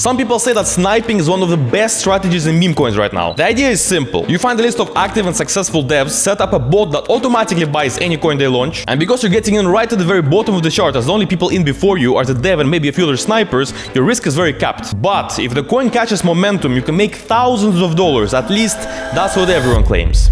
Some people say that sniping is one of the best strategies in meme coins right now. The idea is simple. You find a list of active and successful devs, set up a bot that automatically buys any coin they launch, and because you're getting in right at the very bottom of the chart as the only people in before you are the dev and maybe a few other snipers, your risk is very capped. But if the coin catches momentum, you can make thousands of dollars. At least that's what everyone claims.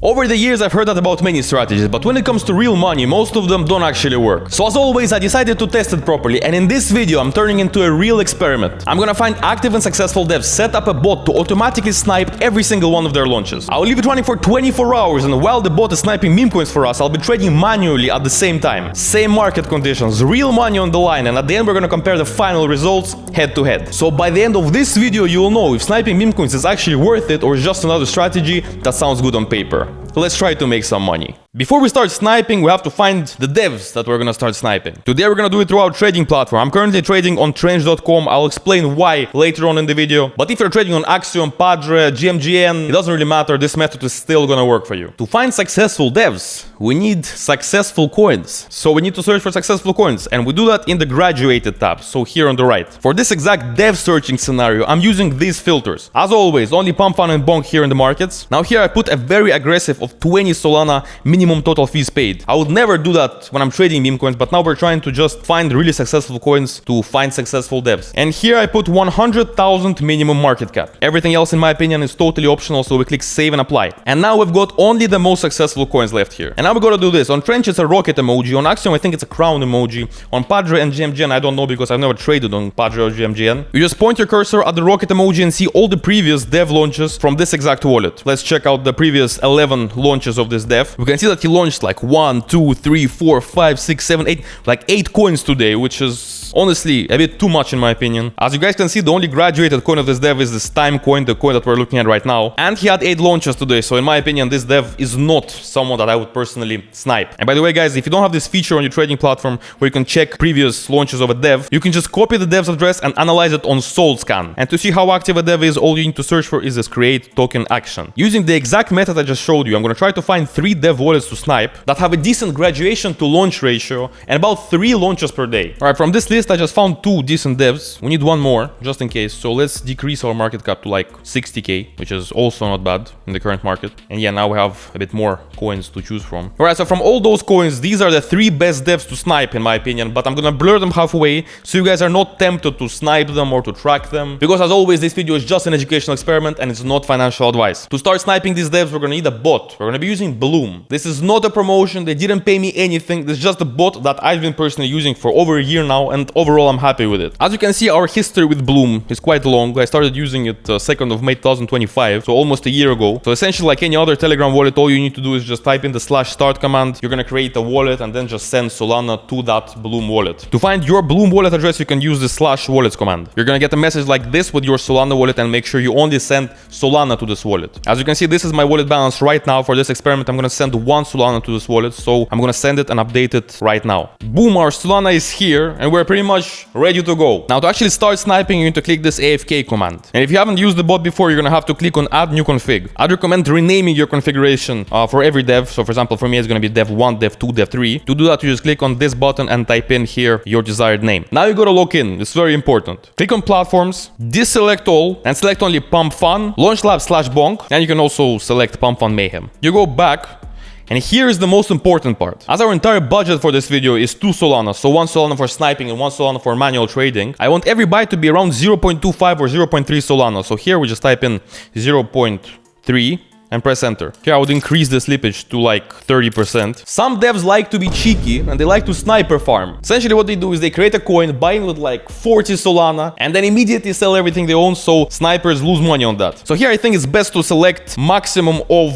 Over the years, I've heard that about many strategies, but when it comes to real money, most of them don't actually work. So as always, I decided to test it properly, and in this video, I'm turning into a real experiment. I'm gonna find active and successful devs, set up a bot to automatically snipe every single one of their launches. I'll leave it running for 24 hours, and while the bot is sniping meme coins for us, I'll be trading manually at the same time. Same market conditions, real money on the line, and at the end, we're gonna compare the final results head to head. So by the end of this video, you'll know if sniping meme coins is actually worth it or just another strategy that sounds good on paper. Let's try to make some money. Before we start sniping, we have to find the devs that we're gonna start sniping. Today we're gonna do it through our trading platform. I'm currently trading on trench.com. I'll explain why later on in the video. But if you're trading on Axiom, Padre, GMGN, it doesn't really matter. This method is still gonna work for you. To find successful devs, we need successful coins. So we need to search for successful coins, and we do that in the graduated tab, so here on the right. For this exact dev searching scenario, I'm using these filters. As always, only pump, fun, and bonk here in the markets. Now here I put a very aggressive of 20 Solana minimum total fees paid. I would never do that when I'm trading meme coins, but now we're trying to just find really successful coins to find successful devs. And here I put 100,000 minimum market cap. Everything else in my opinion is totally optional, so we click save and apply. And now we've got only the most successful coins left here. And now we're gonna do this. On Trench it's a rocket emoji, on Axiom I think it's a crown emoji, on Padre and GMGN I don't know because I've never traded on Padre or GMGN. You just point your cursor at the rocket emoji and see all the previous dev launches from this exact wallet. Let's check out the previous 11 launches of this dev. We can see that he launched like 1, 2, 3, 4, 5, 6, 7, 8, like 8 coins today, which is honestly a bit too much in my opinion. As you guys can see, the only graduated coin of this dev is this time coin, the coin that we're looking at right now. And he had 8 launches today, so in my opinion, this dev is not someone that I would personally snipe. And by the way, guys, if you don't have this feature on your trading platform where you can check previous launches of a dev, you can just copy the dev's address and analyze it on SoulScan. And to see how active a dev is, all you need to search for is this create token action. Using the exact method I just showed you, I'm going to try to find 3 dev wallets to snipe that have a decent graduation to launch ratio and about 3 launches per day. Alright, from this list I just found 2 decent devs. We need 1 more just in case, so let's decrease our market cap to like 60k, which is also not bad in the current market. And yeah, now we have a bit more coins to choose from. Alright, so from all those coins, these are the 3 best devs to snipe in my opinion, but I'm gonna blur them halfway so you guys are not tempted to snipe them or to track them, because as always this video is just an educational experiment and it's not financial advice. To start sniping these devs, we're gonna need a bot. We're gonna be using Bloom. This is not a promotion, they didn't pay me anything, this is just a bot that I've been personally using for over a year now, and overall I'm happy with it. As you can see, our history with Bloom is quite long. I started using it 2nd of May 2025, so almost a year ago. So essentially like any other Telegram wallet, all you need to do is just type in the /start command, you're gonna create a wallet and then just send Solana to that Bloom wallet. To find your Bloom wallet address, you can use the /wallets command. You're gonna get a message like this with your Solana wallet, and make sure you only send Solana to this wallet. As you can see, this is my wallet balance right now. For this experiment, I'm gonna send 1 Solana to this wallet, so I'm gonna send it and update it right now. Boom, our Solana is here and we're pretty much ready to go. Now to actually start sniping, you need to click this AFK command. And if you haven't used the bot before, you're gonna have to click on add new config. I'd recommend renaming your configuration for every dev. So for example, for me, it's gonna be dev 1, dev 2, dev 3. To do that, you just click on this button and type in here your desired name. Now you gotta log in. It's very important. Click on platforms, deselect all, and select only Pump Fun, Launch Lab /bonk, and you can also select Pump Fun Mayhem. You go back, and here is the most important part. As our entire budget for this video is 2 Solana, so 1 Solana for sniping and 1 Solana for manual trading, I want every buy to be around 0.25 or 0.3 Solana. So here we just type in 0.3 and press enter. Here I would increase the slippage to like 30%. Some devs like to be cheeky and they like to sniper farm. Essentially what they do is they create a coin, buy in with like 40 Solana, and then immediately sell everything they own, so snipers lose money on that. So here I think it's best to select maximum of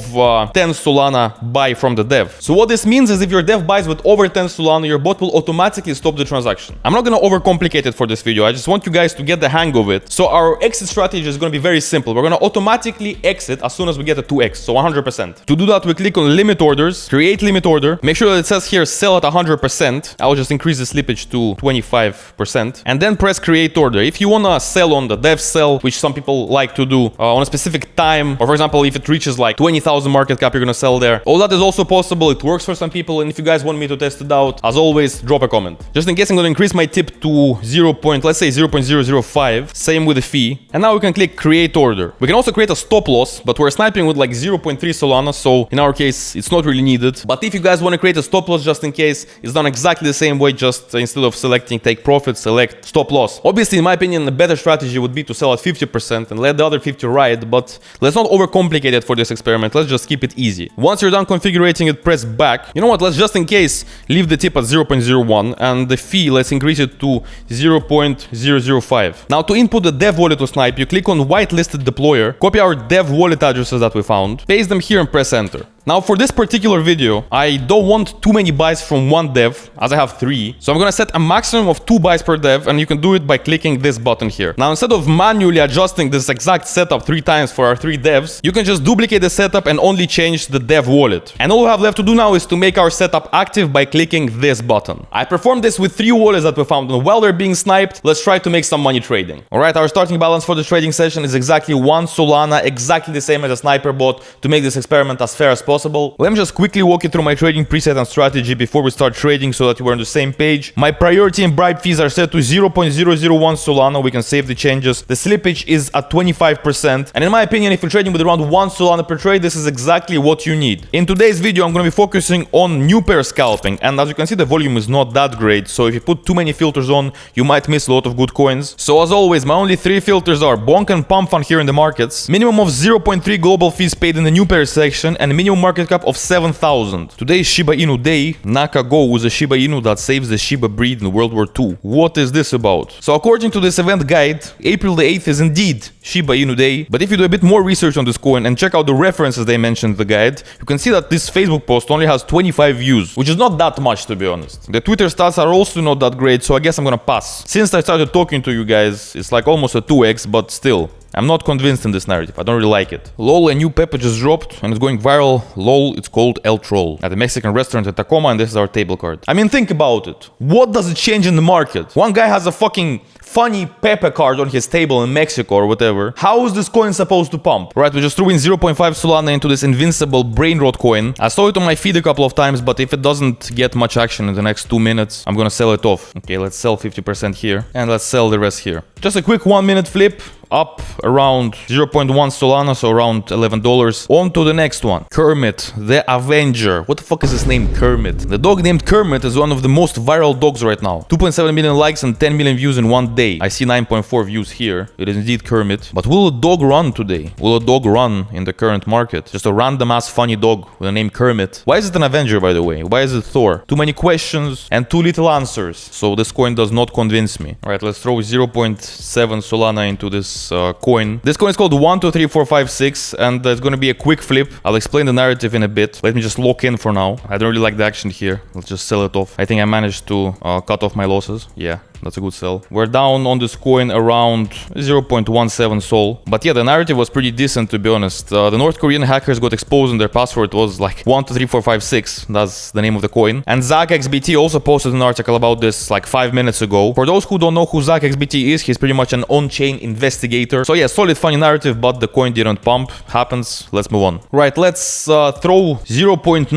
10 Solana buy from the dev. So what this means is if your dev buys with over 10 Solana, your bot will automatically stop the transaction. I'm not gonna overcomplicate it for this video, I just want you guys to get the hang of it. So our exit strategy is gonna be very simple. We're gonna automatically exit as soon as we get a 2 2x, so 100%. To do that, we click on limit orders, create limit order, make sure that it says here sell at 100%. I'll just increase the slippage to 25%, and then press create order. If you wanna sell on the dev sell, which some people like to do on a specific time, or for example, if it reaches like 20,000 market cap, you're gonna sell there. All that is also possible. It works for some people, and if you guys want me to test it out, as always, drop a comment. Just in case, I'm gonna increase my tip to 0. Let's say 0.005. Same with the fee. And now we can click create order. We can also create a stop loss, but we're sniping with like 0.3 Solana, so in our case, it's not really needed. But if you guys want to create a stop loss just in case, it's done exactly the same way, just instead of selecting take profit, select stop loss. Obviously, in my opinion, the better strategy would be to sell at 50% and let the other 50 ride, but let's not overcomplicate it for this experiment. Let's just keep it easy. Once you're done configuring it, press back. You know what? Let's just in case leave the tip at 0.01 and the fee, let's increase it to 0.005. Now to input the dev wallet to Snipe, you click on whitelisted deployer, copy our dev wallet addresses that we found, paste them here and press enter. Now for this particular video, I don't want too many buys from one dev, as I have 3. So I'm gonna set a maximum of 2 buys per dev, and you can do it by clicking this button here. Now instead of manually adjusting this exact setup 3 times for our 3 devs, you can just duplicate the setup and only change the dev wallet. And all we have left to do now is to make our setup active by clicking this button. I performed this with 3 wallets that we found, and while they're being sniped, let's try to make some money trading. Alright, our starting balance for the trading session is exactly 1 Solana, exactly the same as a sniper bot, to make this experiment as fair as possible. Let me just quickly walk you through my trading preset and strategy before we start trading so that we're on the same page. My priority and bribe fees are set to 0.001 Solana. We can save the changes. The slippage is at 25%. And in my opinion, if you're trading with around 1 Solana per trade, this is exactly what you need. In today's video, I'm going to be focusing on new pair scalping. And as you can see, the volume is not that great. So if you put too many filters on, you might miss a lot of good coins. So as always, my only 3 filters are bonk and pump fund here in the markets, minimum of 0.3 global fees paid in the new pair section, and minimum market cap of 7,000. Today is Shiba Inu Day. Naka Go is a Shiba Inu that saves the Shiba breed in World War II. What is this about? So according to this event guide, April the 8th is indeed Shiba Inu Day. But if you do a bit more research on this coin and check out the references they mentioned in the guide, you can see that this Facebook post only has 25 views, which is not that much, to be honest. The Twitter stats are also not that great, so I guess I'm gonna pass. Since I started talking to you guys, it's like almost a 2x, but still. I'm not convinced in this narrative. I don't really like it. LOL, a new pepper just dropped and it's going viral. LOL, it's called El Troll at a Mexican restaurant in Tacoma, and this is our table card. I mean, think about it. What does it change in the market? One guy has a fucking funny Pepe card on his table in Mexico or whatever. How is this coin supposed to pump? Right, we just threw in 0.5 Solana into this invincible brain rot coin. I saw it on my feed a couple of times, but if it doesn't get much action in the next 2 minutes, I'm gonna sell it off. Okay, let's sell 50% here and let's sell the rest here. Just a quick 1 minute flip. Up around 0.1 Solana, so around $11. On to the next one. Kermit, the Avenger. What the fuck is his name, Kermit? The dog named Kermit is one of the most viral dogs right now. 2.7 million likes and 10 million views in 1 day. I see 9.4 views here. It is indeed Kermit. But will a dog run today? Will a dog run in the current market? Just a random ass funny dog with the name Kermit. Why is it an Avenger, by the way? Why is it Thor? Too many questions and too little answers. So this coin does not convince me. Alright, let's throw 0.7 Solana into this coin. This coin is called 1, 2, 3, 4, 5, 6, and it's gonna be a quick flip. I'll explain the narrative in a bit. Let me just lock in for now. I don't really like the action here. Let's just sell it off. I think I managed to cut off my losses. Yeah, that's a good sell. We're down on this coin around 0.17 Sol. But yeah, the narrative was pretty decent, to be honest. The North Korean hackers got exposed and their password was like 1, 2, 3, 4, 5, 6. That's the name of the coin. And ZachXBT also posted an article about this like 5 minutes ago. For those who don't know who ZachXBT is, he's pretty much an on-chain investigator. So yeah, solid funny narrative, but the coin didn't pump. Happens. Let's move on. Right, let's throw 0.9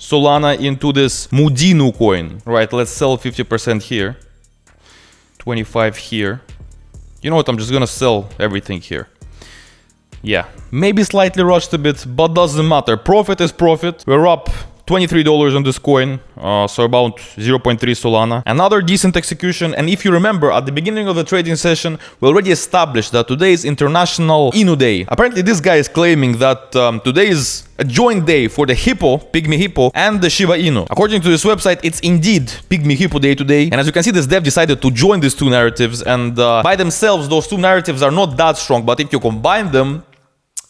Solana into this Mudinu coin. Right, let's sell 50% here. 25 here. You know what? I'm just gonna sell everything here. Yeah, maybe slightly rushed a bit, but doesn't matter. Profit is profit. We're up $23 on this coin, so about 0.3 Solana. Another decent execution, and if you remember, at the beginning of the trading session, we already established that today is International Inu Day. Apparently, this guy is claiming that today is a joint day for the Hippo, Pygmy Hippo, and the Shiba Inu. According to this website, it's indeed Pygmy Hippo Day today, and as you can see, this dev decided to join these two narratives, and by themselves, those two narratives are not that strong, but if you combine them,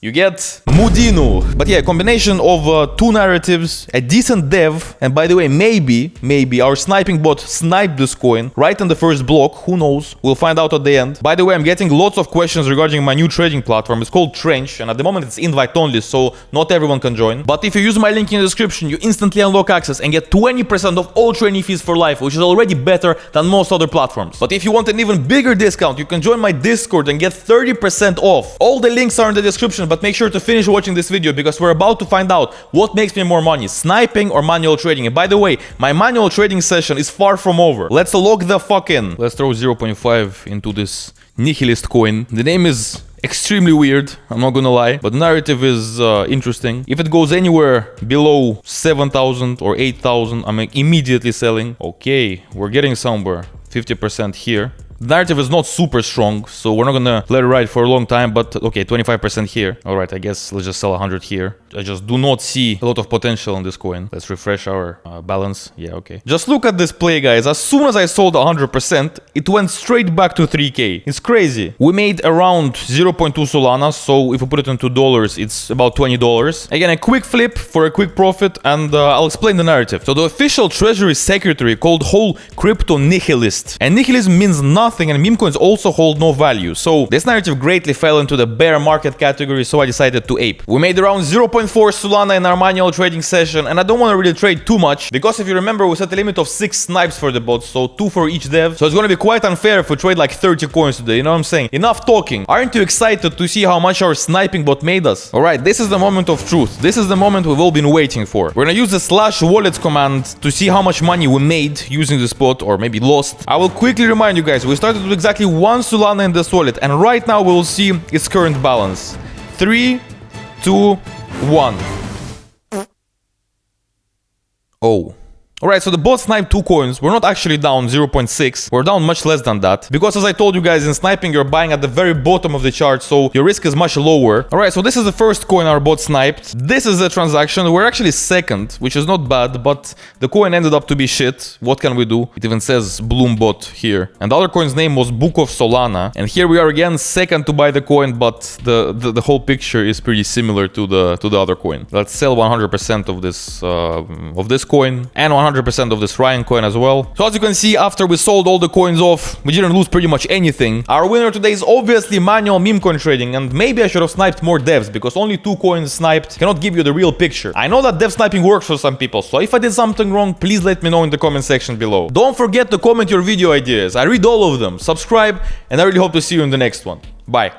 You get Mudino. But yeah, a combination of two narratives, a decent dev, and by the way, maybe our sniping bot sniped this coin right in the first block. Who knows? We'll find out at the end. By the way, I'm getting lots of questions regarding my new trading platform. It's called Trench, and at the moment it's invite only, so not everyone can join. But if you use my link in the description, you instantly unlock access and get 20% of all training fees for life, which is already better than most other platforms. But if you want an even bigger discount, you can join my Discord and get 30% off. All the links are in the description, but make sure to finish watching this video because we're about to find out what makes me more money, sniping or manual trading. And by the way, my manual trading session is far from over. Let's log the fuck in. Let's throw 0.5 into this nihilist coin. The name is extremely weird, I'm not gonna lie, but the narrative is interesting. If it goes anywhere below 7,000 or 8,000, I'm immediately selling. Okay, we're getting somewhere. 50% here. The narrative is not super strong, so we're not gonna let it ride for a long time, but okay, 25% here. Alright, I guess let's just sell 100 here. I just do not see a lot of potential in this coin. Let's refresh our balance. Yeah, okay. Just look at this play, guys. As soon as I sold 100%, it went straight back to 3k. It's crazy. We made around 0.2 Solana, so if we put it into dollars, it's about $20. Again, a quick flip for a quick profit, and I'll explain the narrative. So the official treasury secretary called whole crypto nihilist. And nihilism means nothing, and meme coins also hold no value. So this narrative greatly fell into the bear market category, so I decided to ape. We made around 0.4 Solana in our manual trading session, and I don't want to really trade too much because if you remember, we set a limit of 6 snipes for the bots, so 2 for each dev. So it's going to be quite unfair if we trade like 30 coins today, you know what I'm saying? Enough talking. Aren't you excited to see how much our sniping bot made us? Alright, this is the moment of truth. This is the moment we've all been waiting for. We're gonna use the /wallets command to see how much money we made using this bot, or maybe lost. I will quickly remind you guys, we started with exactly 1 Solana in this wallet, and right now we will see its current balance. 3, 2, 1. Oh. Alright, so the bot sniped 2 coins. We're not actually down 0.6. We're down much less than that. Because as I told you guys, in sniping, you're buying at the very bottom of the chart, so your risk is much lower. Alright, so this is the first coin our bot sniped. This is the transaction. We're actually second, which is not bad, but the coin ended up to be shit. What can we do? It even says Bloom bot here. And the other coin's name was Book of Solana. And here we are again, second to buy the coin, but the whole picture is pretty similar to the other coin. Let's sell 100% of this coin and 100% of this Ryan coin as well. So as you can see, after we sold all the coins off, we didn't lose pretty much anything. Our winner today is obviously manual meme coin trading, and maybe I should have sniped more devs because only 2 coins sniped cannot give you the real picture. I know that dev sniping works for some people, so if I did something wrong, please let me know in the comment section below. Don't forget to comment your video ideas. I read all of them. Subscribe, and I really hope to see you in the next one. Bye.